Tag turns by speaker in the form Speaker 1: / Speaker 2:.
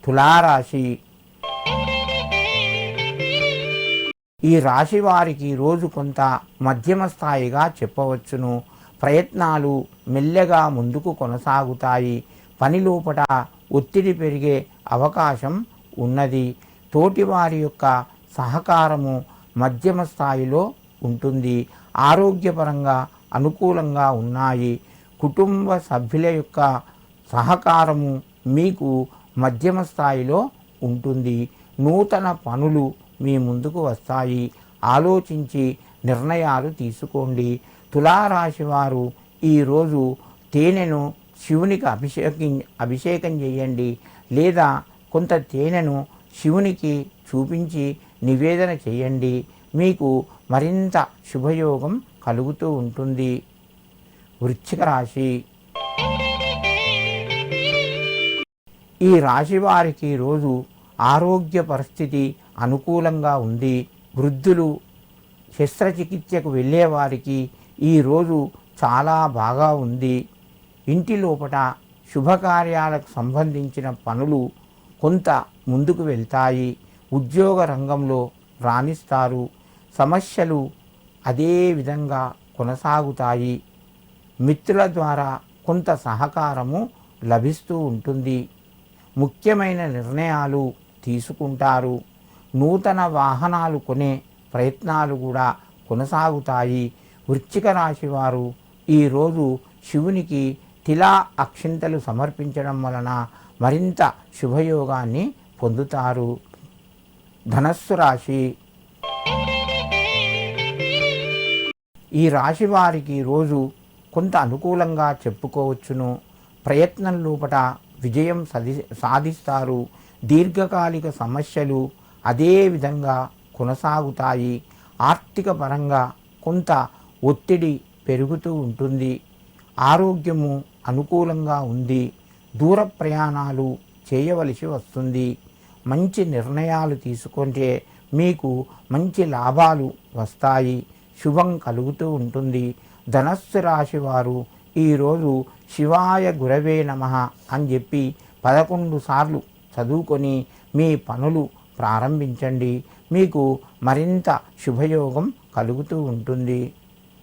Speaker 1: తులారాశి. ఈ రాశి వారికి రోజు కొంత మధ్యమ స్థాయిగా చెప్పవచ్చును. ప్రయత్నాలు మెల్లగా ముందుకు కొనసాగుతాయి. పని లోపల ఒత్తిడి పెరిగే అవకాశం ఉన్నది. తోటివారి యొక్క సహకారము మధ్యమ స్థాయిలో ఉంటుంది. ఆరోగ్యపరంగా అనుకూలంగా ఉన్నాయి. కుటుంబ సభ్యుల యొక్క సహకారము మీకు మధ్యమ స్థాయిలో ఉంటుంది. నూతన పనులు మీ ముందుకు వస్తాయి. ఆలోచించి నిర్ణయాలు తీసుకోండి. తులారాశి వారు ఈరోజు తేనెను శివునికి అభిషేకం చేయండి, లేదా కొంత తేనెను శివునికి చూపించి నివేదన చేయండి. మీకు మరింత శుభయోగం కలుగుతూ ఉంటుంది. వృశ్చిక రాశి. ఈ రాశి వారికి రోజు ఆరోగ్య పరిస్థితి అనుకూలంగా ఉంది. వృద్ధులు, శస్త్రచికిత్సకు వెళ్ళేవారికి ఈరోజు చాలా బాగా ఉంది. ఇంటి లోపల శుభకార్యాలకు సంబంధించిన పనులు కొంత ముందుకు వెళ్తాయి. ఉద్యోగ రంగంలో రాణిస్తారు. సమస్యలు అదే విధంగా కొనసాగుతాయి. మిత్రుల ద్వారా కొంత సహకారము లభిస్తూ ఉంటుంది. ముఖ్యమైన నిర్ణయాలు తీసుకుంటారు. నూతన వాహనాలు కొనే ప్రయత్నాలు కూడా కొనసాగుతాయి. వృశ్చిక రాశి వారు ఈరోజు శివునికి తిలా అక్షింతలు సమర్పించడం వలన మరింత శుభయోగాన్ని పొందుతారు. ధనస్సు రాశి. ఈ రాశి వారికి రోజు కొంత అనుకూలంగా చెప్పుకోవచ్చును. ప్రయత్నం లోపల విజయం సాధిస్తారు. దీర్ఘకాలిక సమస్యలు అదే విధంగా కొనసాగుతాయి. ఆర్థిక పరంగా కొంత ఒత్తిడి పెరుగుతూ ఉంటుంది. ఆరోగ్యము అనుకూలంగా ఉంది. దూర ప్రయాణాలు చేయవలసి వస్తుంది. మంచి నిర్ణయాలు తీసుకుంటే మీకు మంచి లాభాలు వస్తాయి. శుభం కలుగుతూ ఉంటుంది. ధనస్సు రాశి వారు ఈరోజు శివాయ గురవే నమః అని చెప్పి 11 సార్లు చదువుకొని మీ పనులు ప్రారంభించండి. మీకు మరింత శుభయోగం కలుగుతూ ఉంటుంది.